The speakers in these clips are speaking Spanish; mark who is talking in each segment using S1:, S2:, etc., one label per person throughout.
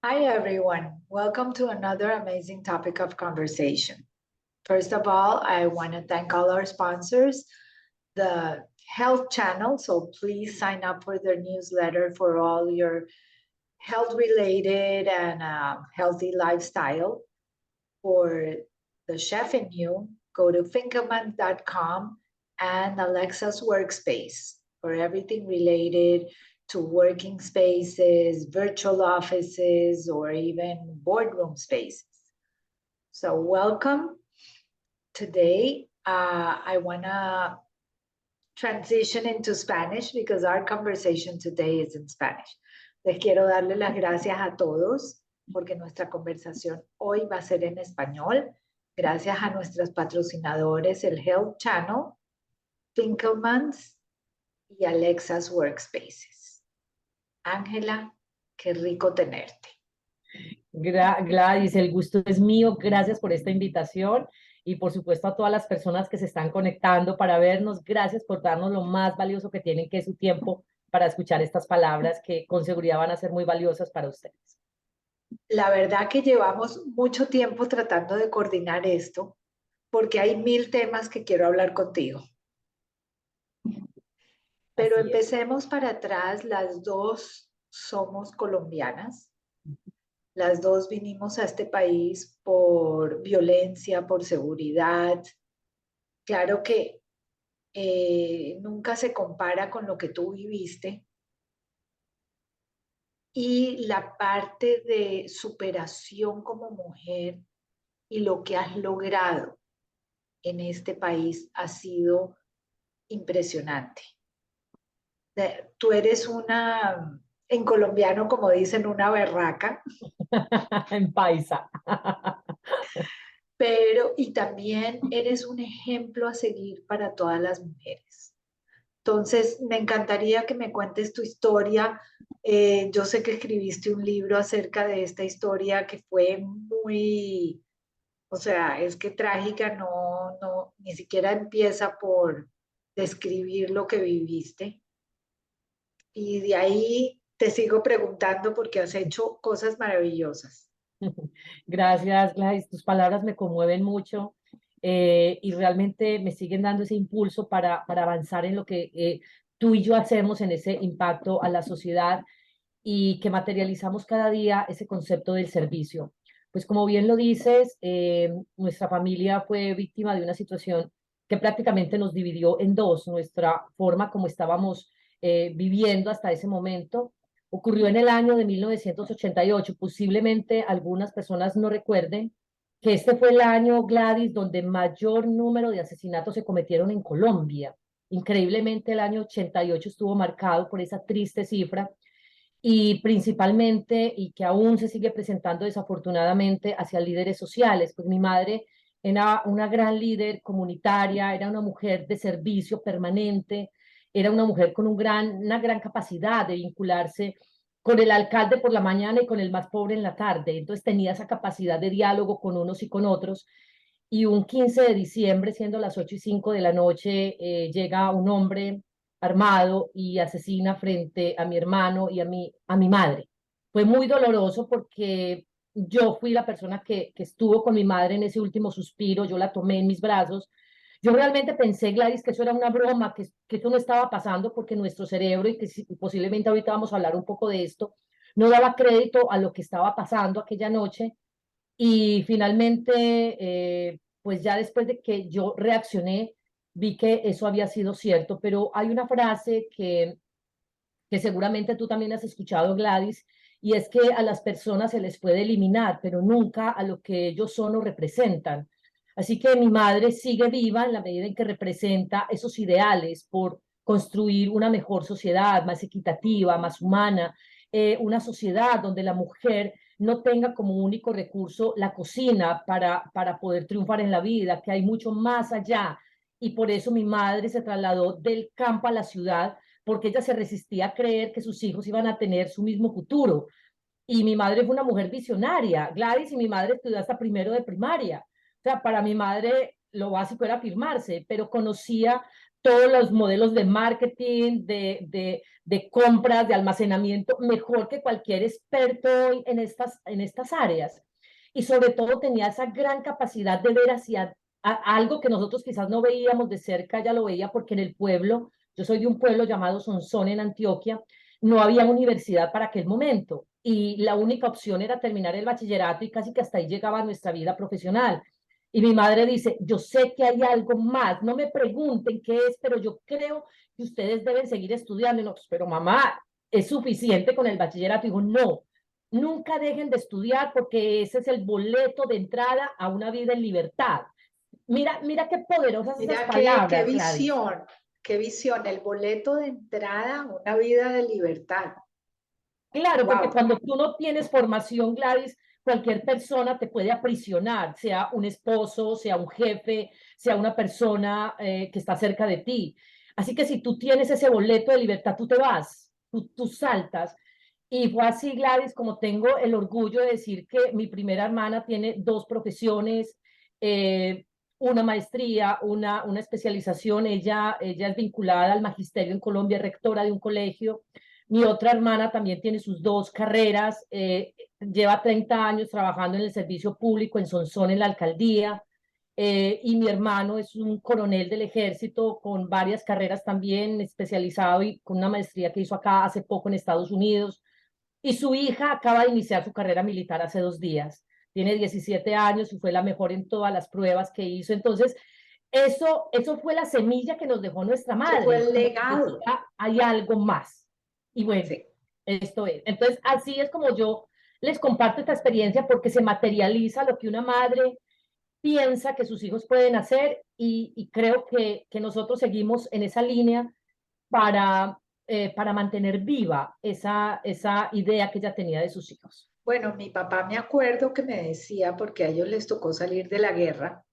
S1: Hi, everyone. Welcome to another amazing topic of conversation. First of all, I want to thank all our sponsors, the Health Channel. So please sign up for their newsletter for all your health related and healthy lifestyle. For the chef in you, go to finkelman.com and Alexa's Workspace for everything related to working spaces, virtual offices, or even boardroom spaces. So, welcome. Today, I want to transition into Spanish because our conversation today is in Spanish. Les quiero darle las gracias a todos porque nuestra conversación hoy va a ser en español. Gracias a nuestros patrocinadores, el Health Channel, Finkelmans y Alexa's Workspaces. Ángela, qué rico tenerte.
S2: Gladys, el gusto es mío. Gracias por esta invitación y por supuesto a todas las personas que se están conectando para vernos. Gracias por darnos lo más valioso que tienen, que es su tiempo para escuchar estas palabras que con seguridad van a ser muy valiosas para ustedes.
S1: La verdad que llevamos mucho tiempo tratando de coordinar esto porque hay 1000 temas que quiero hablar contigo. Pero
S2: Así es.
S1: empecemos para atrás, las dos somos colombianas. Las dos vinimos a este país por violencia, por seguridad. Claro que nunca se compara con lo que tú viviste. Y la parte de superación como mujer y lo que has logrado en este país ha sido impresionante. Tú eres una, en colombiano como dicen, una berraca.
S2: En paisa.
S1: Pero y también eres un ejemplo a seguir para todas las mujeres. Entonces, me encantaría que me cuentes tu historia. Yo sé que escribiste un libro acerca de esta historia que fue muy, o sea, es que trágica, no, ni siquiera empieza por describir lo que viviste. Y de ahí te sigo preguntando porque has hecho cosas maravillosas.
S2: Gracias, Gladys. Tus palabras me conmueven mucho y realmente me siguen dando ese impulso para avanzar en lo que tú y yo hacemos en ese impacto a la sociedad y que materializamos cada día ese concepto del servicio. Pues como bien lo dices, nuestra familia fue víctima de una situación que prácticamente nos dividió en dos, nuestra forma como estábamos viviendo hasta ese momento. Ocurrió en el año de 1988. Posiblemente algunas personas no recuerden que este fue el año, Gladys, donde mayor número de asesinatos se cometieron en Colombia. Increíblemente el año 88 estuvo marcado por esa triste cifra y principalmente, y que aún se sigue presentando desafortunadamente hacia líderes sociales. Pues mi madre era una gran líder comunitaria, era una mujer de servicio permanente, era una mujer con una gran capacidad de vincularse con el alcalde por la mañana y con el más pobre en la tarde. Entonces tenía esa capacidad de diálogo con unos y con otros. Y un 15 de diciembre, siendo las 8:05 de la noche, llega un hombre armado y asesina frente a mi hermano y a mi madre. Fue muy doloroso porque yo fui la persona que estuvo con mi madre en ese último suspiro, yo la tomé en mis brazos. Yo realmente pensé, Gladys, que eso era una broma, que eso no estaba pasando porque nuestro cerebro, y que posiblemente ahorita vamos a hablar un poco de esto, no daba crédito a lo que estaba pasando aquella noche. Y finalmente, pues ya después de que yo reaccioné, vi que eso había sido cierto, pero hay una frase que seguramente tú también has escuchado, Gladys, y es que a las personas se les puede eliminar, pero nunca a lo que ellos son o representan. Así que mi madre sigue viva en la medida en que representa esos ideales por construir una mejor sociedad, más equitativa, más humana, una sociedad donde la mujer no tenga como único recurso la cocina para poder triunfar en la vida, que hay mucho más allá. Y por eso mi madre se trasladó del campo a la ciudad porque ella se resistía a creer que sus hijos iban a tener su mismo futuro. Y mi madre fue una mujer visionaria, Gladys, y mi madre estudió hasta primero de primaria. O sea, para mi madre lo básico era firmarse, pero conocía todos los modelos de marketing, de compras, de almacenamiento, mejor que cualquier experto hoy en estas áreas. Y sobre todo tenía esa gran capacidad de ver hacia algo que nosotros quizás no veíamos de cerca, ya lo veía porque en el pueblo, yo soy de un pueblo llamado Sonsón en Antioquia, no había universidad para aquel momento y la única opción era terminar el bachillerato y casi que hasta ahí llegaba nuestra vida profesional. Y mi madre dice, yo sé que hay algo más, no me pregunten qué es, pero yo creo que ustedes deben seguir estudiando. Y no, pues, pero mamá, es suficiente con el bachillerato. Y digo, no, nunca dejen de estudiar porque ese es el boleto de entrada a una vida en libertad. Mira, mira qué poderosas esas
S1: Mira
S2: palabras, Gladys.
S1: qué visión, el boleto de entrada a una vida de libertad.
S2: Claro, porque
S1: Wow.
S2: cuando tú no tienes formación, Gladys, cualquier persona te puede aprisionar, sea un esposo, sea un jefe, sea una persona que está cerca de ti. Así que si tú tienes ese boleto de libertad, tú te vas, tú saltas. Y fue así, Gladys, como tengo el orgullo de decir que mi primera hermana tiene dos profesiones, eh, una maestría, una especialización. Ella es vinculada al magisterio en Colombia, rectora de un colegio. Mi otra hermana también tiene sus dos carreras, lleva 30 años trabajando en el servicio público en Sonsón, en la alcaldía, y mi hermano es un coronel del ejército con varias carreras también, especializado y con una maestría que hizo acá hace poco en Estados Unidos. Y su hija acaba de iniciar su carrera militar hace 2 días. Tiene 17 años y fue la mejor en todas las pruebas que hizo. Entonces, eso fue la semilla que nos dejó nuestra
S1: Eso fue
S2: madre,
S1: el
S2: como que
S1: legado.
S2: decía, hay algo más. Y bueno,
S1: Sí.
S2: esto es. Entonces, así es como yo les comparto esta experiencia porque se materializa lo que una madre piensa que sus hijos pueden hacer y creo que nosotros seguimos en esa línea para mantener viva esa idea que ella tenía de sus hijos.
S1: Bueno, mi papá me acuerdo que me decía, porque a ellos les tocó salir de la guerra,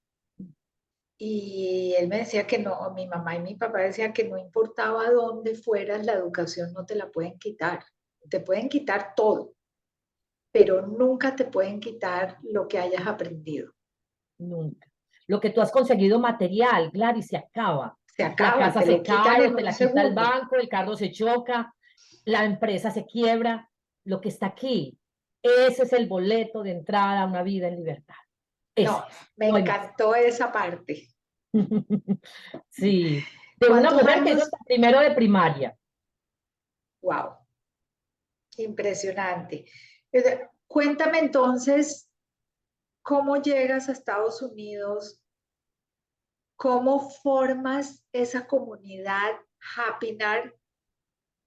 S1: y él me decía que no, mi mamá y mi papá decían que no importaba dónde fueras, la educación no te la pueden quitar. Te pueden quitar todo, pero nunca te pueden quitar lo que hayas aprendido.
S2: Nunca. Lo que tú has conseguido material, Gladys, se acaba.
S1: Se
S2: La
S1: acaba,
S2: casa
S1: te
S2: se
S1: lo quitan
S2: cae
S1: en
S2: o te
S1: un
S2: la quita el
S1: segundo.
S2: banco, el carro se choca, la empresa se quiebra. Lo que está aquí, ese es el boleto de entrada a una vida en libertad. Ese
S1: No,
S2: es,
S1: me
S2: no hay más.
S1: encantó esa parte.
S2: Sí, de una
S1: ¿Cuántos
S2: mujer que hizo
S1: años?
S2: hasta primero de primaria.
S1: Wow, impresionante. Cuéntame entonces, ¿cómo llegas a Estados Unidos? ¿Cómo formas esa comunidad Happiness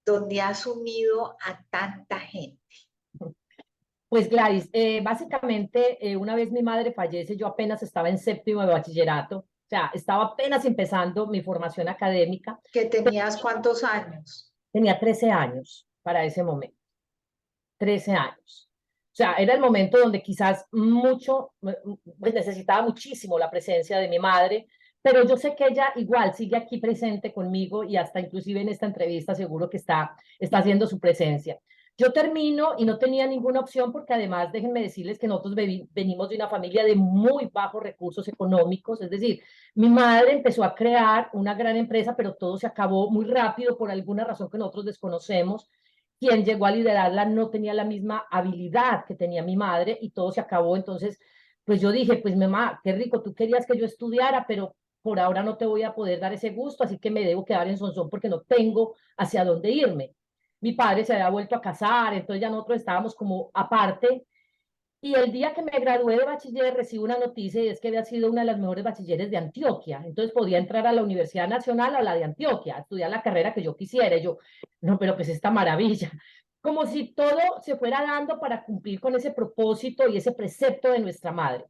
S1: donde has unido a tanta gente?
S2: Pues Gladys, básicamente una vez mi madre fallece, yo apenas estaba en séptimo de bachillerato, o sea, estaba apenas empezando mi formación académica,
S1: ¿Que tenías cuántos años?
S2: tenía 13 años para ese momento, 13 años. O sea, era el momento donde quizás pues necesitaba muchísimo la presencia de mi madre, pero yo sé que ella igual sigue aquí presente conmigo y hasta inclusive en esta entrevista seguro que está haciendo su presencia. Yo termino y no tenía ninguna opción porque además déjenme decirles que nosotros venimos de una familia de muy bajos recursos económicos, es decir, mi madre empezó a crear una gran empresa, pero todo se acabó muy rápido por alguna razón que nosotros desconocemos. Quien llegó a liderarla no tenía la misma habilidad que tenía mi madre y todo se acabó. Entonces, pues yo dije, pues mamá, qué rico, tú querías que yo estudiara, pero por ahora no te voy a poder dar ese gusto, así que me debo quedar en Sonsón porque no tengo hacia dónde irme. Mi padre se había vuelto a casar, entonces ya nosotros estábamos como aparte. Y el día que me gradué de bachiller recibo una noticia y es que había sido una de las mejores bachilleres de Antioquia. Entonces podía entrar a la Universidad Nacional o a la de Antioquia, a estudiar la carrera que yo quisiera. Y yo, no, pero pues esta maravilla. Como si todo se fuera dando para cumplir con ese propósito y ese precepto de nuestra madre.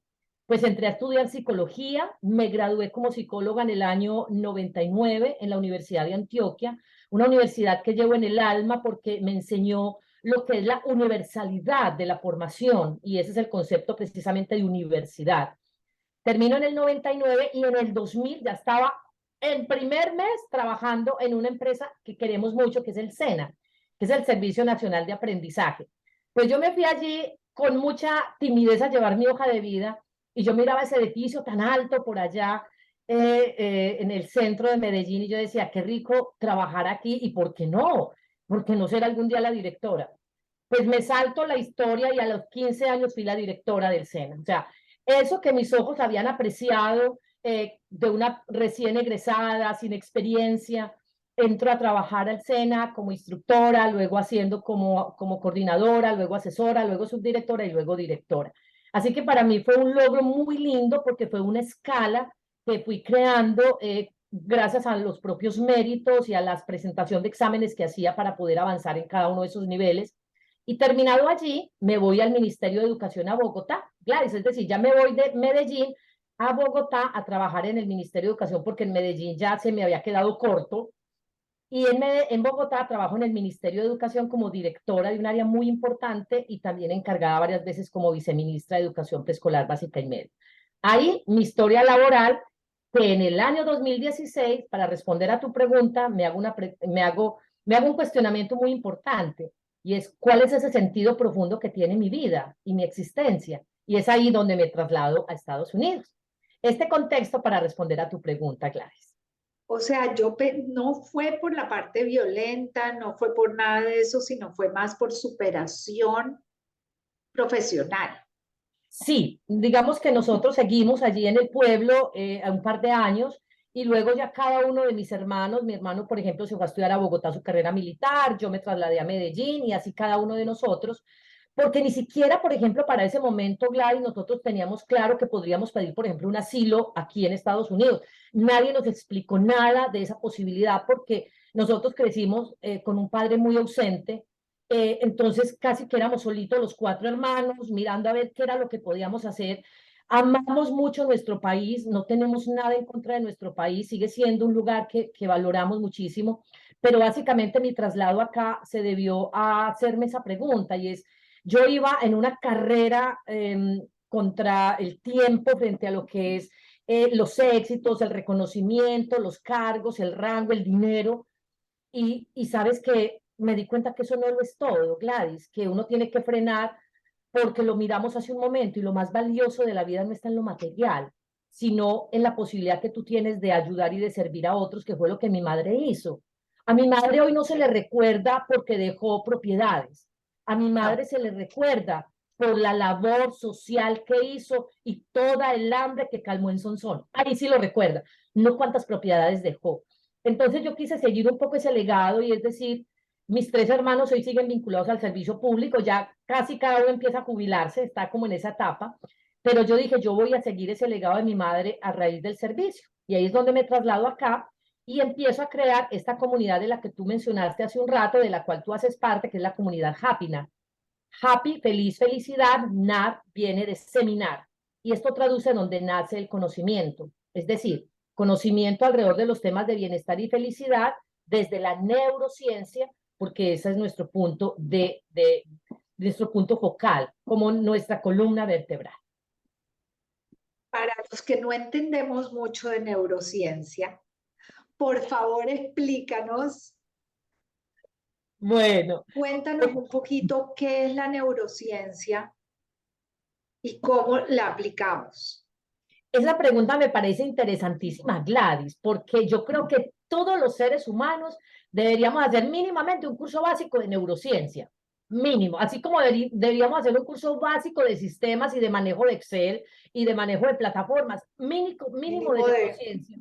S2: Pues entré a estudiar psicología, me gradué como psicóloga en el año 99 en la Universidad de Antioquia, una universidad que llevo en el alma porque me enseñó lo que es la universalidad de la formación, y ese es el concepto precisamente de universidad. Termino en el 99 y en el 2000 ya estaba en primer mes trabajando en una empresa que queremos mucho, que es el SENA, que es el Servicio Nacional de Aprendizaje. Pues yo me fui allí con mucha timidez a llevar mi hoja de vida y yo miraba ese edificio tan alto por allá en el centro de Medellín y yo decía, qué rico trabajar aquí y ¿por qué no? ¿Por qué no ser algún día la directora? Pues me salto la historia y a los 15 años fui la directora del SENA. O sea, eso que mis ojos habían apreciado de una recién egresada, sin experiencia, entro a trabajar al SENA como instructora, luego haciendo como coordinadora, luego asesora, luego subdirectora y luego directora. Así que para mí fue un logro muy lindo porque fue una escala que fui creando gracias a los propios méritos y a la presentación de exámenes que hacía para poder avanzar en cada uno de esos niveles. Y terminado allí, me voy al Ministerio de Educación a Bogotá, Gladys, es decir, ya me voy de Medellín a Bogotá a trabajar en el Ministerio de Educación porque en Medellín ya se me había quedado corto. Y en Bogotá trabajo en el Ministerio de Educación como directora de un área muy importante y también encargada varias veces como viceministra de Educación Preescolar Básica y Media. Ahí mi historia laboral, que en el año 2016, para responder a tu pregunta, me hago un cuestionamiento muy importante y es cuál es ese sentido profundo que tiene mi vida y mi existencia. Y es ahí donde me traslado a Estados Unidos. Este contexto para responder a tu pregunta, Gladys.
S1: O sea, no fue por la parte violenta, no fue por nada de eso, sino fue más por superación profesional.
S2: Sí, digamos que nosotros seguimos allí en el pueblo a un par de años y luego ya cada uno de mis hermanos, mi hermano, por ejemplo, se fue a estudiar a Bogotá su carrera militar, yo me trasladé a Medellín y así cada uno de nosotros, porque ni siquiera, por ejemplo, para ese momento, Gladys, nosotros teníamos claro que podríamos pedir, por ejemplo, un asilo aquí en Estados Unidos. Nadie nos explicó nada de esa posibilidad porque nosotros crecimos con un padre muy ausente, entonces casi que éramos solitos los cuatro hermanos, mirando a ver qué era lo que podíamos hacer. Amamos mucho nuestro país, no tenemos nada en contra de nuestro país, sigue siendo un lugar que valoramos muchísimo, pero básicamente mi traslado acá se debió a hacerme esa pregunta y es, yo iba en una carrera contra el tiempo frente a lo que es los éxitos, el reconocimiento, los cargos, el rango, el dinero, y sabes que me di cuenta que eso no lo es todo, Gladys, que uno tiene que frenar porque lo miramos hace un momento y lo más valioso de la vida no está en lo material, sino en la posibilidad que tú tienes de ayudar y de servir a otros, que fue lo que mi madre hizo. A mi madre hoy no se le recuerda porque dejó propiedades. A mi
S1: No.
S2: madre se le recuerda por la labor social que hizo y toda el hambre que calmó en Sonsón. Ahí sí lo recuerda, no cuántas propiedades dejó. Entonces yo quise seguir un poco ese legado y es decir, mis tres hermanos hoy siguen vinculados al servicio público, ya casi cada uno empieza a jubilarse, está como en esa etapa, pero yo dije, yo voy a seguir ese legado de mi madre a raíz del servicio. Y ahí es donde me traslado acá y empiezo a crear esta comunidad de la que tú mencionaste hace un rato, de la cual tú haces parte, que es la comunidad Happyna. Happy, feliz, felicidad, NAR viene de seminar. Y esto traduce donde nace el conocimiento. Es decir, conocimiento alrededor de los temas de bienestar y felicidad desde la neurociencia, porque ese es nuestro punto nuestro punto focal, como nuestra columna vertebral.
S1: Para los que no entendemos mucho de neurociencia, por favor explícanos,
S2: Bueno,
S1: cuéntanos un poquito qué es la neurociencia y cómo la aplicamos.
S2: esa pregunta me parece interesantísima, Gladys, porque yo creo que todos los seres humanos deberíamos hacer mínimamente un curso básico de neurociencia, mínimo, así como deberíamos hacer un curso básico de sistemas y de manejo de Excel y de manejo de plataformas, mínimo de
S1: Mínimo de,
S2: neurociencia,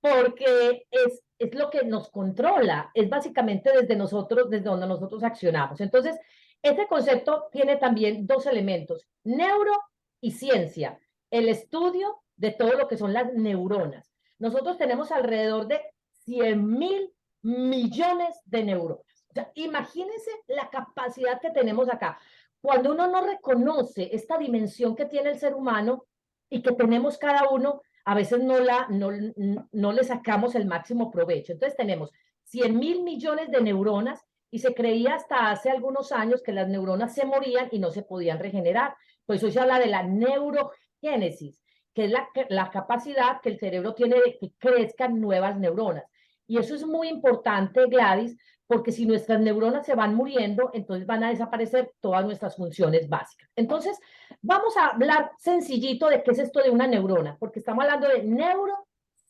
S2: porque es lo que nos controla, es básicamente desde nosotros, desde donde nosotros accionamos. Entonces, este concepto tiene también dos elementos, neuro y ciencia, el estudio de todo lo que son las neuronas. Nosotros tenemos alrededor de 100.000 millones de neuronas. O sea, imagínense la capacidad que tenemos acá. Cuando uno no reconoce esta dimensión que tiene el ser humano y que tenemos cada uno, a veces no le sacamos el máximo provecho. Entonces tenemos 100.000 millones de neuronas y se creía hasta hace algunos años que las neuronas se morían y no se podían regenerar. Pues hoy se habla de la neurogénesis, que es la capacidad que el cerebro tiene de que crezcan nuevas neuronas. Y eso es muy importante, Gladys, porque si nuestras neuronas se van muriendo, entonces van a desaparecer todas nuestras funciones básicas. Entonces, vamos a hablar sencillito de qué es esto de una neurona, porque estamos hablando de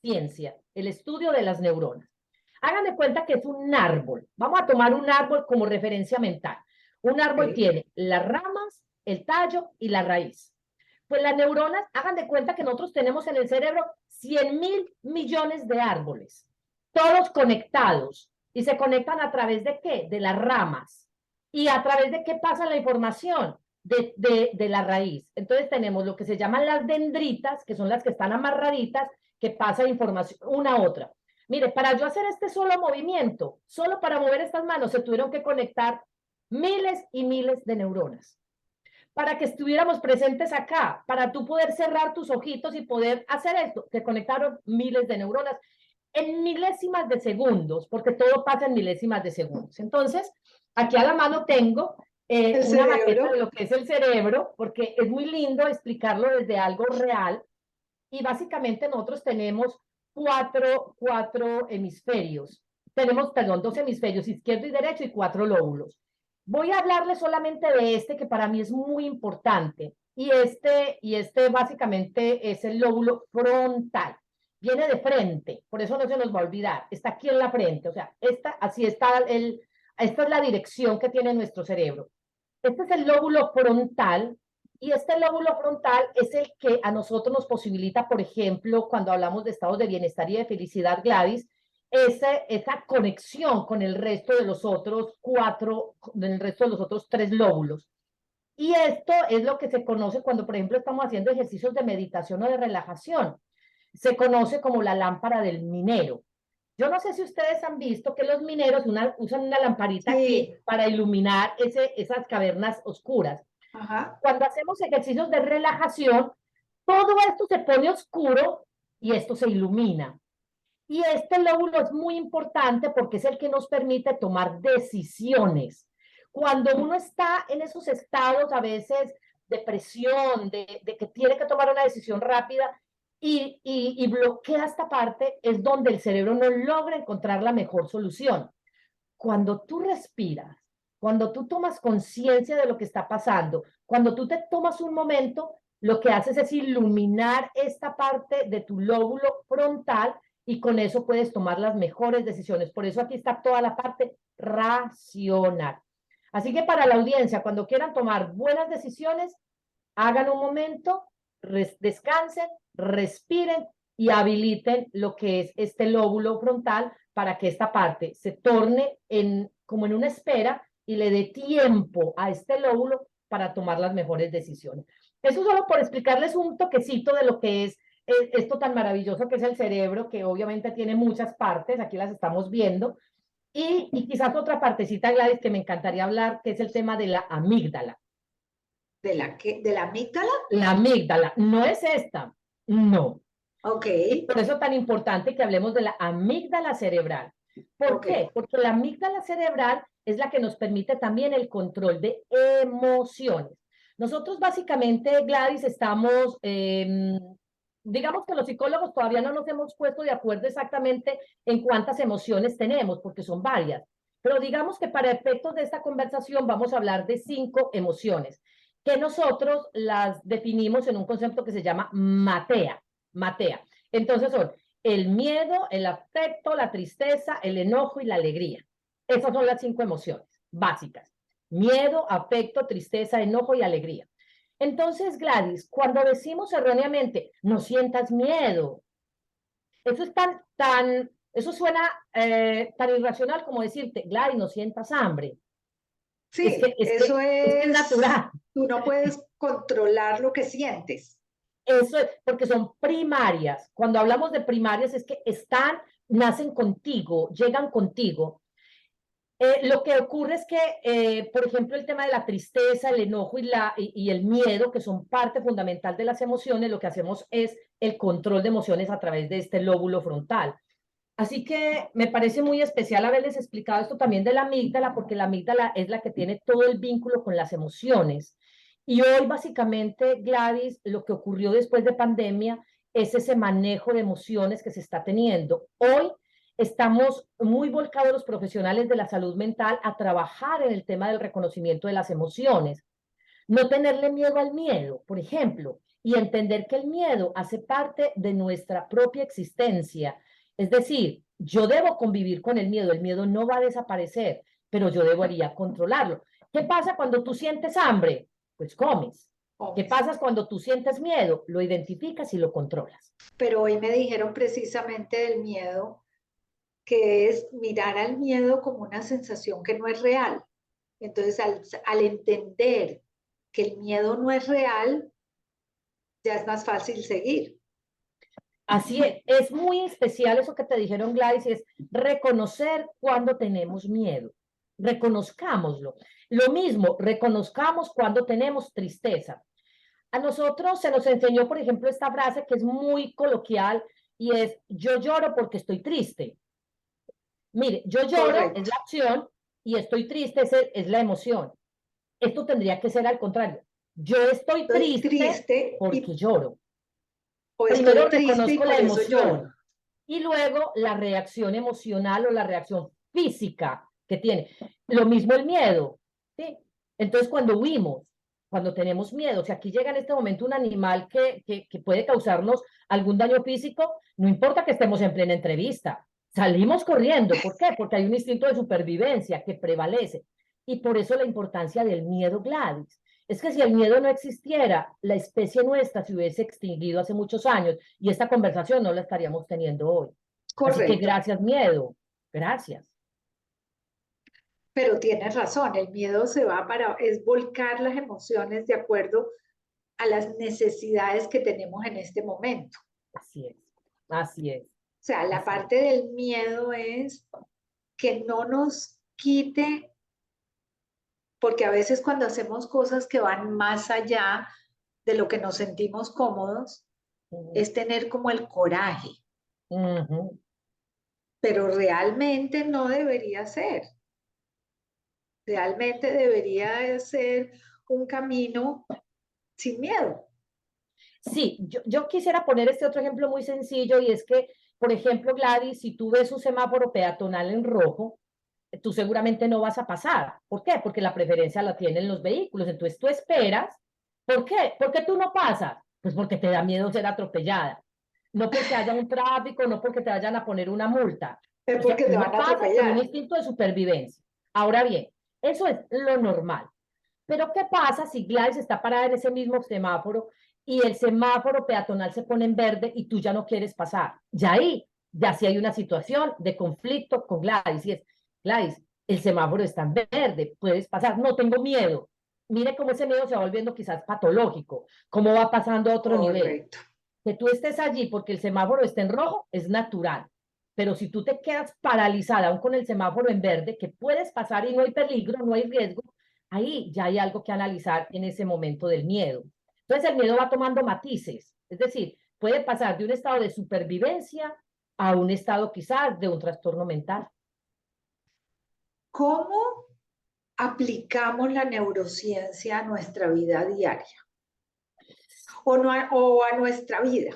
S2: ciencia, el estudio de las neuronas. Hagan de cuenta que es un árbol. Vamos a tomar un árbol como referencia mental. Un árbol
S1: Ok.
S2: tiene las ramas, el tallo y la raíz. Pues las neuronas, hagan de cuenta que nosotros tenemos en el cerebro 100.000 millones de árboles, todos conectados. ¿Y se conectan a través de qué? De las ramas. ¿Y a través de qué pasa la información? De la raíz. Entonces tenemos lo que se llaman las dendritas, que son las que están amarraditas, que pasa información una a otra. Mire, para yo hacer este solo movimiento, solo para mover estas manos, se tuvieron que conectar miles y miles de neuronas para que estuviéramos presentes acá, para tú poder cerrar tus ojitos y poder hacer esto. Se conectaron miles de neuronas en milésimas de segundos, porque todo pasa en milésimas de segundos. Entonces, aquí a la mano tengo
S1: El
S2: una maqueta de
S1: cerebro.
S2: lo que es el cerebro, porque es muy lindo explicarlo desde algo real. Y básicamente nosotros tenemos cuatro hemisferios. Tenemos, perdón, dos hemisferios, izquierdo y derecho, y 4 lóbulos. Voy a hablarles solamente de este que para mí es muy importante. Y este básicamente es el lóbulo frontal. Viene de frente, por eso no se nos va a olvidar. Está aquí en la frente, o sea, esta es la dirección que tiene nuestro cerebro. Este es el lóbulo frontal y este lóbulo frontal es el que a nosotros nos posibilita, por ejemplo, cuando hablamos de estados de bienestar y de felicidad, Gladys, esa conexión con el resto de los otros del resto de los otros 3 lóbulos. Y esto es lo que se conoce cuando, por ejemplo, estamos haciendo ejercicios de meditación o de relajación. Se conoce como la lámpara del minero. Yo no sé si ustedes han visto que los mineros usan una lamparita aquí
S1: Sí.
S2: para iluminar esas cavernas oscuras.
S1: Ajá.
S2: Cuando hacemos ejercicios de relajación, todo esto se pone oscuro y esto se ilumina. Y este lóbulo es muy importante porque es el que nos permite tomar decisiones. Cuando uno está en esos estados a veces de presión, de que tiene que tomar una decisión rápida y bloquea esta parte, es donde el cerebro no logra encontrar la mejor solución. Cuando tú respiras, cuando tú tomas conciencia de lo que está pasando, cuando tú te tomas un momento, lo que haces es iluminar esta parte de tu lóbulo frontal y con eso puedes tomar las mejores decisiones. Por eso aquí está toda la parte racional. Así que para la audiencia, cuando quieran tomar buenas decisiones, hagan un momento, descansen, respiren y habiliten lo que es este lóbulo frontal para que esta parte se torne como en una espera y le dé tiempo a este lóbulo para tomar las mejores decisiones. Eso solo por explicarles un toquecito de lo que es esto tan maravilloso que es el cerebro, que obviamente tiene muchas partes, aquí las estamos viendo, y quizás otra partecita, Gladys, que me encantaría hablar, que es el tema de la amígdala.
S1: ¿De la qué? ¿De la amígdala?
S2: La amígdala no es esta, no.
S1: Ok,
S2: Y por eso es tan importante que hablemos de la amígdala cerebral. ¿Por
S1: ok.
S2: qué? Porque la amígdala cerebral es la que nos permite también el control de emociones. Nosotros básicamente, Gladys, digamos que los psicólogos todavía no nos hemos puesto de acuerdo exactamente en cuántas emociones tenemos, porque son varias. Pero digamos que para efectos de esta conversación vamos a hablar de 5 emociones, que nosotros las definimos en un concepto que se llama matea. Matea. Entonces son el miedo, el afecto, la tristeza, el enojo y la alegría. Esas son las 5 emociones básicas. Miedo, afecto, tristeza, enojo y alegría. Entonces, Gladys, cuando decimos erróneamente, no sientas miedo, eso es eso suena tan irracional como decirte, Gladys, no sientas hambre. Es que,
S1: Sí,
S2: es que,
S1: eso
S2: es que es
S1: es,
S2: natural.
S1: tú no puedes controlar lo que sientes.
S2: Eso es, porque son primarias. Cuando hablamos de primarias es que nacen contigo, llegan contigo. Lo que ocurre es que, por ejemplo, el tema de la tristeza, el enojo y el miedo, que son parte fundamental de las emociones, lo que hacemos es el control de emociones a través de este lóbulo frontal. Así que me parece muy especial haberles explicado esto también de la amígdala, porque la amígdala es la que tiene todo el vínculo con las emociones. Y hoy básicamente, Gladys, lo que ocurrió después de pandemia es ese manejo de emociones que se está teniendo. Hoy estamos muy volcados los profesionales de la salud mental a trabajar en el tema del reconocimiento de las emociones. No tenerle miedo al miedo, por ejemplo, y entender que el miedo hace parte de nuestra propia existencia. Es decir, yo debo convivir con el miedo no va a desaparecer, pero yo debería controlarlo. ¿Qué pasa cuando tú sientes hambre? Pues comes. ¿Qué
S1: Hombres.
S2: pasa cuando tú sientes miedo? Lo identificas y lo controlas.
S1: Pero hoy me dijeron precisamente del miedo, que es mirar al miedo como una sensación que no es real. Entonces, al entender que el miedo no es real, ya es más fácil seguir.
S2: Así es muy especial eso que te dijeron, Gladys, es reconocer cuando tenemos miedo. Reconozcámoslo. Lo mismo, reconozcamos cuando tenemos tristeza. A nosotros se nos enseñó, por ejemplo, esta frase que es muy coloquial y es, yo lloro porque estoy triste. Mire, yo lloro es
S1: Correcto.
S2: la acción y estoy triste es la emoción. Esto tendría que ser al contrario. Yo estoy
S1: Estoy
S2: triste
S1: triste
S2: porque lloro.
S1: o
S2: Primero
S1: estoy triste y
S2: reconozco la
S1: por eso lloro.
S2: emoción y luego la reacción emocional o la reacción física que tiene. Lo mismo el miedo, ¿sí? Entonces, cuando huimos, cuando tenemos miedo, si aquí llega en este momento un animal que puede causarnos algún daño físico, no importa que estemos en plena entrevista, salimos corriendo. ¿Por qué? Porque hay un instinto de supervivencia que prevalece. Y por eso la importancia del miedo, Gladys. Es que si el miedo no existiera, la especie nuestra se hubiese extinguido hace muchos años y esta conversación no la estaríamos teniendo hoy. Así que
S1: Correcto.
S2: gracias, miedo. Gracias.
S1: Pero tienes razón, el miedo se va para, es volcar las emociones de acuerdo a las necesidades que tenemos en este momento.
S2: Así es. Así es.
S1: O sea, la
S2: Así es.
S1: parte del miedo es que no nos quite, porque a veces cuando hacemos cosas que van más allá de lo que nos sentimos cómodos,
S2: Ujú,
S1: es tener como el coraje,
S2: ujú.
S1: pero realmente no debería ser. Realmente debería ser un camino sin miedo.
S2: Sí, yo quisiera poner este otro ejemplo muy sencillo y es que, por ejemplo, Gladys, si tú ves un semáforo peatonal en rojo, tú seguramente no vas a pasar. ¿Por qué? Porque la preferencia la tienen los vehículos. Entonces tú esperas. ¿Por qué? ¿Por qué tú no pasas? Pues porque te da miedo ser atropellada. No porque haya un tráfico, no porque te vayan a poner una multa.
S1: Es
S2: O sea,
S1: porque te
S2: tú
S1: van
S2: no
S1: a
S2: pasas por un
S1: atropellar.
S2: instinto de supervivencia. Ahora bien, eso es lo normal. Pero ¿qué pasa si Gladys está parada en ese mismo semáforo y el semáforo peatonal se pone en verde y tú ya no quieres pasar? Ya ahí, ya sí hay una situación de conflicto con Gladys y es, Gladys, el semáforo está en verde, puedes pasar, no tengo miedo. Mire cómo ese miedo se va volviendo quizás patológico, cómo va pasando a otro nivel.
S1: Correcto.
S2: Que tú estés allí porque el semáforo está en rojo es natural, pero si tú te quedas paralizada aún con el semáforo en verde, que puedes pasar y no hay peligro, no hay riesgo, ahí ya hay algo que analizar en ese momento del miedo. Entonces el miedo va tomando matices, es decir, puede pasar de un estado de supervivencia a un estado quizás de un trastorno mental.
S1: ¿Cómo aplicamos la neurociencia a nuestra vida diaria o, no o a nuestra vida?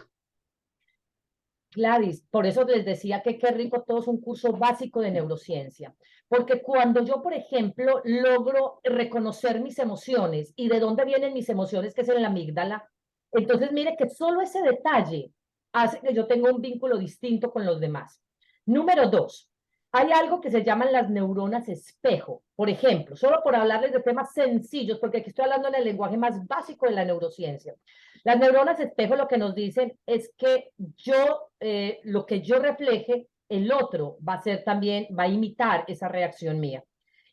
S2: Gladys, por eso les decía que qué rico todo es un curso básico de neurociencia, porque cuando yo, por ejemplo, logro reconocer mis emociones y de dónde vienen mis emociones, que es en la amígdala, entonces mire que solo ese detalle hace que yo tenga un vínculo distinto con los demás. Número dos, hay algo que se llaman las neuronas espejo. Por ejemplo, solo por hablarles de temas sencillos, porque aquí estoy hablando en el lenguaje más básico de la neurociencia. Las neuronas espejo lo que nos dicen es que lo que yo refleje, el otro va a ser también, va a imitar esa reacción mía.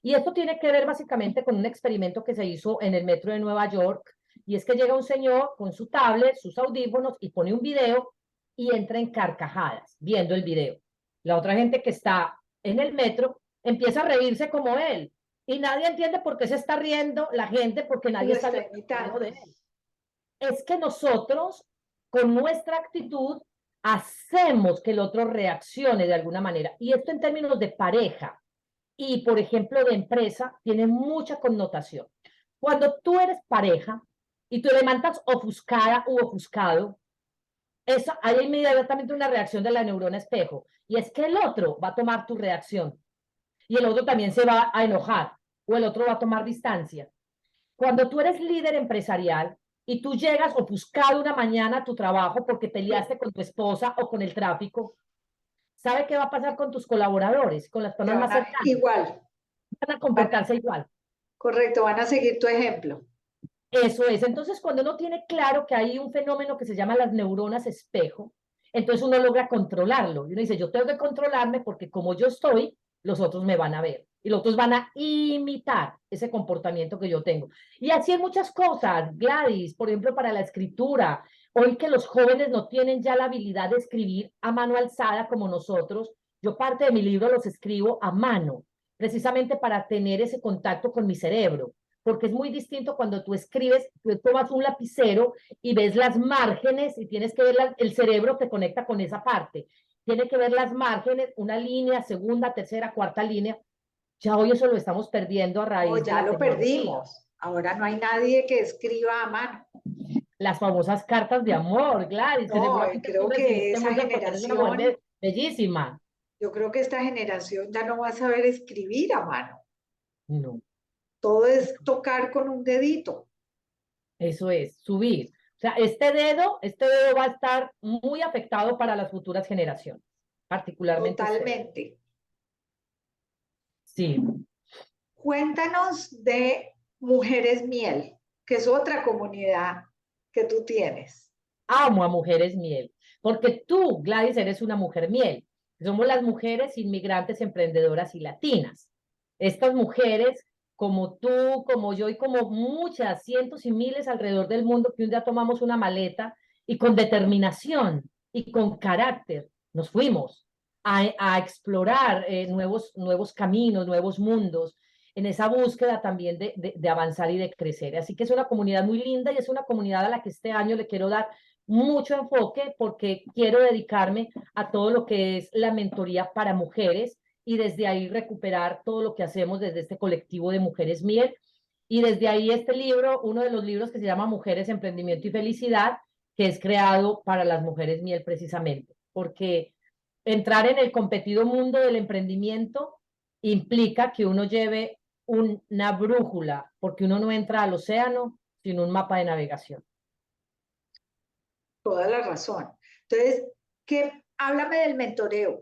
S2: Y esto tiene que ver básicamente con un experimento que se hizo en el metro de Nueva York, y es que llega un señor con su tablet, sus audífonos, y pone un video y entra en carcajadas viendo el video. La otra gente que está en el metro empieza a reírse como él, y nadie entiende por qué se está riendo la gente, porque nadie
S1: Lo
S2: está
S1: está
S2: viendo el video de
S1: imitando.
S2: él. Es que nosotros, con nuestra actitud, hacemos que el otro reaccione de alguna manera. Y esto en términos de pareja y, por ejemplo, de empresa, tiene mucha connotación. Cuando tú eres pareja y tú levantas ofuscada u ofuscado, eso, hay inmediatamente una reacción de la neurona espejo. Y es que el otro va a tomar tu reacción. Y el otro también se va a enojar. O el otro va a tomar distancia. cuando tú eres líder empresarial y tú llegas ofuscado una mañana a tu trabajo porque peleaste con tu esposa o con el tráfico, ¿sabe qué va a pasar con tus colaboradores, con las
S1: Se
S2: personas
S1: van
S2: más cercanas?
S1: igual,
S2: Van a
S1: van
S2: comportarse igual.
S1: correcto, van a seguir tu ejemplo.
S2: Eso es. Entonces, cuando uno tiene claro que hay un fenómeno que se llama las neuronas espejo, entonces uno logra controlarlo. Y uno dice, yo tengo que controlarme porque como yo estoy, los otros me van a ver. Y los otros van a imitar ese comportamiento que yo tengo. Y así en muchas cosas, Gladys, por ejemplo, para la escritura. Hoy que los jóvenes no tienen ya la habilidad de escribir a mano alzada como nosotros, yo parte de mi libro los escribo a mano, precisamente para tener ese contacto con mi cerebro porque es muy distinto cuando tú escribes, tú tomas un lapicero y ves las márgenes y tienes que ver el cerebro que conecta con esa parte. Tiene que ver las márgenes, una línea, segunda, tercera, cuarta línea. Ya hoy eso lo estamos perdiendo a
S1: No,
S2: raíz de
S1: ya
S2: la
S1: lo
S2: tecnología.
S1: perdimos. Ahora no hay nadie que escriba a mano.
S2: Las famosas cartas de amor, Gladys, que
S1: No,
S2: seguramente tú
S1: creo que
S2: recibiste
S1: esa
S2: muchas porque eres una mujer
S1: generación,
S2: bellísima.
S1: yo creo que esta generación ya no va a saber escribir a mano.
S2: No,
S1: Todo es tocar con un dedito.
S2: eso es, subir. O sea, este dedo va a estar muy afectado para las futuras generaciones, particularmente ustedes.
S1: Totalmente.
S2: Sí,
S1: Cuéntanos de Mujeres Miel, que es otra comunidad que tú tienes.
S2: amo a Mujeres Miel, porque tú, Gladys, eres una mujer miel. Somos las mujeres inmigrantes emprendedoras y latinas. Estas mujeres, como tú, como yo y como muchas, cientos y miles alrededor del mundo, que un día tomamos una maleta y con determinación y con carácter nos fuimos a explorar nuevos caminos, nuevos mundos, en esa búsqueda también de avanzar y de crecer. Así que es una comunidad muy linda y es una comunidad a la que este año le quiero dar mucho enfoque porque quiero dedicarme a todo lo que es la mentoría para mujeres y desde ahí recuperar todo lo que hacemos desde este colectivo de Mujeres Miel. Y desde ahí este libro, uno de los libros que se llama Mujeres, Emprendimiento y Felicidad, que es creado para las mujeres miel precisamente, porque entrar en el competido mundo del emprendimiento implica que uno lleve una brújula, porque uno no entra al océano sin un mapa de navegación.
S1: Toda la razón. Entonces, háblame del mentoreo,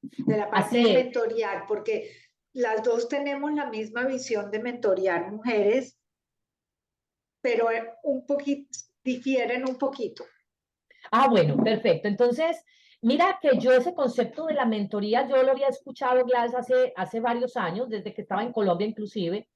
S1: de la parte
S2: Así
S1: de
S2: es.
S1: mentorear, porque las dos tenemos la misma visión de mentorear mujeres, pero un poquito, difieren un poquito.
S2: Ah, bueno, perfecto. Entonces, mira que yo ese concepto de la mentoría, yo lo había escuchado, Gladys, hace varios años, desde que estaba en Colombia inclusive,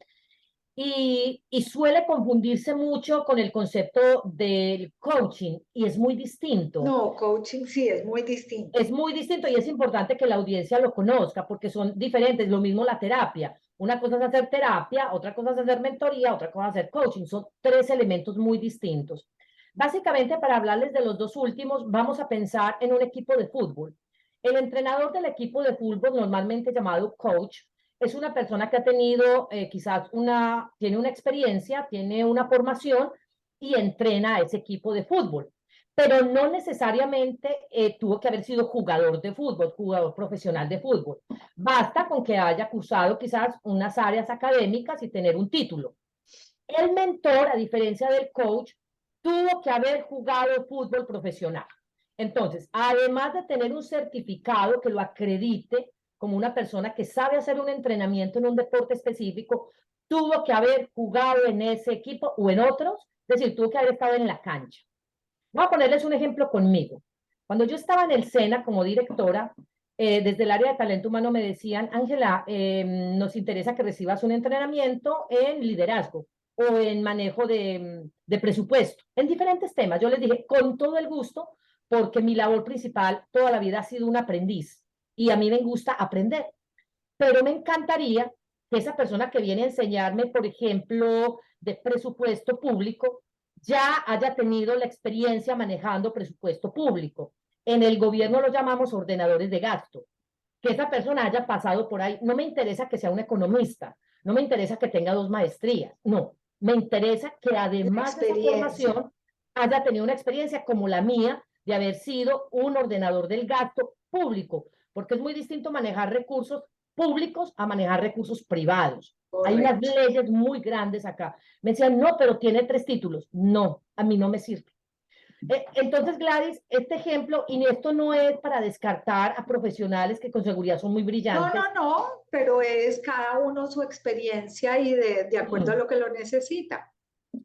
S2: y suele confundirse mucho con el concepto del coaching, y es muy distinto.
S1: No, coaching sí es muy distinto.
S2: Es muy distinto y es importante que la audiencia lo conozca porque son diferentes. Lo mismo la terapia. Una cosa es hacer terapia, otra cosa es hacer mentoría, otra cosa es hacer coaching. Son tres elementos muy distintos. Básicamente, para hablarles de los dos últimos, vamos a pensar en un equipo de fútbol. El entrenador del equipo de fútbol, normalmente llamado coach, es una persona que ha tenido quizás tiene una experiencia, tiene una formación y entrena a ese equipo de fútbol, pero no necesariamente tuvo que haber sido jugador de fútbol, jugador profesional de fútbol. Basta con que haya cursado quizás unas áreas académicas y tener un título. El mentor, a diferencia del coach, tuvo que haber jugado fútbol profesional. Entonces, además de tener un certificado que lo acredite como una persona que sabe hacer un entrenamiento en un deporte específico, tuvo que haber jugado en ese equipo o en otros, es decir, tuvo que haber estado en la cancha. Voy a ponerles un ejemplo conmigo. Cuando yo estaba en el SENA como directora, desde el área de talento humano me decían, Ángela, nos interesa que recibas un entrenamiento en liderazgo o en manejo de presupuesto, en diferentes temas. Yo les dije, con todo el gusto, porque mi labor principal toda la vida ha sido un aprendiz y a mí me gusta aprender, pero me encantaría que esa persona que viene a enseñarme, por ejemplo, de presupuesto público, ya haya tenido la experiencia manejando presupuesto público. En el gobierno lo llamamos ordenadores de gasto. Que esa persona haya pasado por ahí. No me interesa que sea un economista, no me interesa que tenga 2 maestrías, no. Me interesa que
S1: La
S2: además de esa
S1: experiencia.
S2: formación haya tenido una experiencia como la mía de haber sido un ordenador del gasto público, porque es muy distinto manejar recursos públicos a manejar recursos privados. Hay unas
S1: Correcto.
S2: leyes muy grandes acá. Me decían, no, pero tiene 3 títulos. No, a mí no me sirve. Entonces, Gladys, este ejemplo, y esto no es para descartar a profesionales que con seguridad son muy
S1: No,
S2: brillantes.
S1: no, no, pero es cada uno su experiencia y de acuerdo a lo que lo necesita.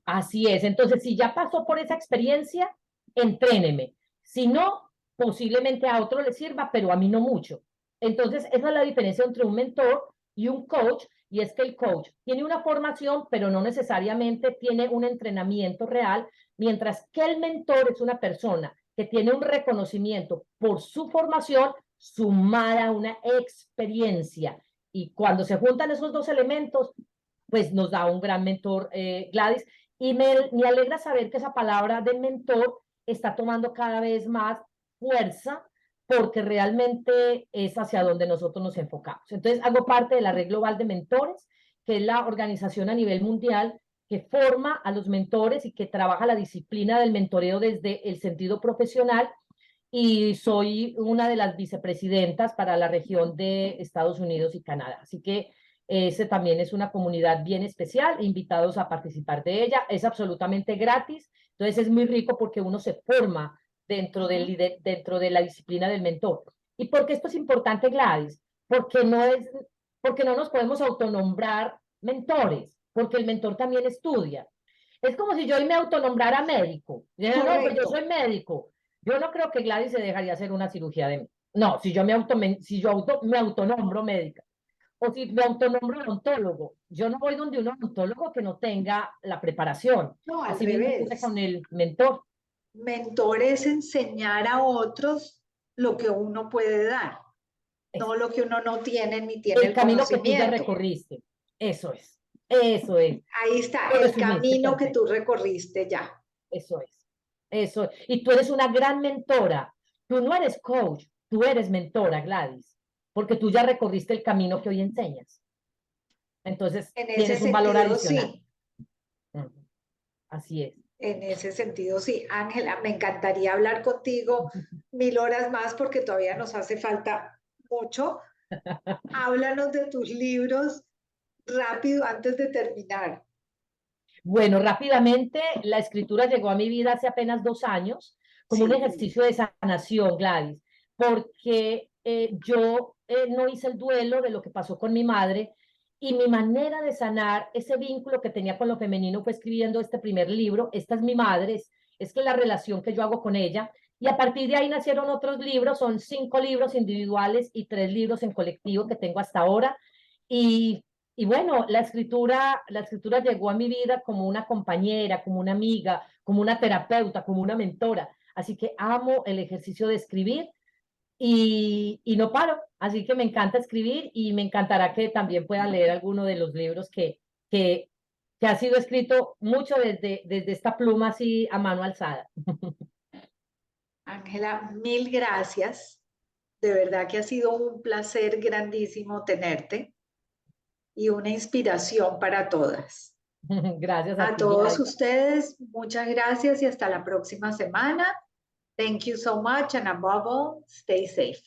S2: Así es. Entonces, si ya pasó por esa experiencia, entréneme. Si no, posiblemente a otro le sirva, pero a mí no mucho. Entonces, esa es la diferencia entre un mentor y un coach, y es que el coach tiene una formación, pero no necesariamente tiene un entrenamiento real, mientras que el mentor es una persona que tiene un reconocimiento por su formación sumada a una experiencia. Y cuando se juntan esos dos elementos, pues nos da un gran mentor, Gladys. Y me alegra saber que esa palabra de mentor está tomando cada vez más fuerza porque realmente es hacia donde nosotros nos enfocamos. Entonces, hago parte de la Red Global de Mentores, que es la organización a nivel mundial que forma a los mentores y que trabaja la disciplina del mentoreo desde el sentido profesional, y soy una de las vicepresidentas para la región de Estados Unidos y Canadá. Así que ese también es una comunidad bien especial, invitados a participar de ella. Es absolutamente gratis, entonces es muy rico porque uno se forma dentro de la disciplina del mentor. ¿Y por qué esto es importante, Gladys? Porque no nos podemos autonombrar mentores, porque el mentor también estudia. Es como si yo hoy me autonombrara médico. Yo, no, pues yo
S1: Correcto.
S2: soy médico. Yo no creo que Gladys se dejaría hacer una cirugía de mí. No, si yo me autonombro médica o si me autonombro odontólogo, yo no voy donde un odontólogo que no tenga la preparación.
S1: No, al
S2: Así mismo ocurre
S1: revés.
S2: con el mentor.
S1: Mentor es enseñar a otros lo que uno puede dar,
S2: Es
S1: no lo que uno no tiene ni tiene
S2: el
S1: el
S2: camino que tú ya
S1: conocimiento.
S2: recorriste. Eso es. Eso es.
S1: Ahí está,
S2: Lo
S1: el
S2: resumiste
S1: camino que
S2: perfecto.
S1: tú recorriste ya.
S2: Eso es. Eso es. Y tú eres una gran mentora. Tú no eres coach, tú eres mentora, Gladys, porque tú ya recorriste el camino que hoy enseñas. Entonces,
S1: En ese
S2: tienes un valor
S1: sentido,
S2: adicional.
S1: sí.
S2: Ujú. Así es.
S1: En ese sentido, sí. Ángela, me encantaría hablar contigo 1000 horas más porque todavía nos hace falta mucho. Háblanos de tus libros rápido antes de terminar.
S2: Bueno, rápidamente, la escritura llegó a mi vida hace apenas 2 años como un
S1: Sí,
S2: ejercicio de sanación, Gladys, porque yo no hice el duelo de lo que pasó con mi madre, y mi manera de sanar ese vínculo que tenía con lo femenino fue escribiendo este primer libro. Esta es mi madre, es que la relación que yo hago con ella, y a partir de ahí nacieron otros libros. Son 5 libros individuales y 3 libros en colectivo que tengo hasta ahora. Y y bueno, la escritura llegó a mi vida como una compañera, como una amiga, como una terapeuta, como una mentora. Así que amo el ejercicio de escribir y no paro. Así que me encanta escribir y me encantará que también pueda leer alguno de los libros que, que ha sido escrito mucho desde esta pluma así a mano alzada.
S1: Ángela, 1000 gracias. De verdad que ha sido un placer grandísimo tenerte y una inspiración para todas.
S2: Gracias a
S1: A
S2: ti,
S1: todos
S2: Gladys.
S1: ustedes, muchas gracias y hasta la próxima semana. Thank you so much and above all, stay safe.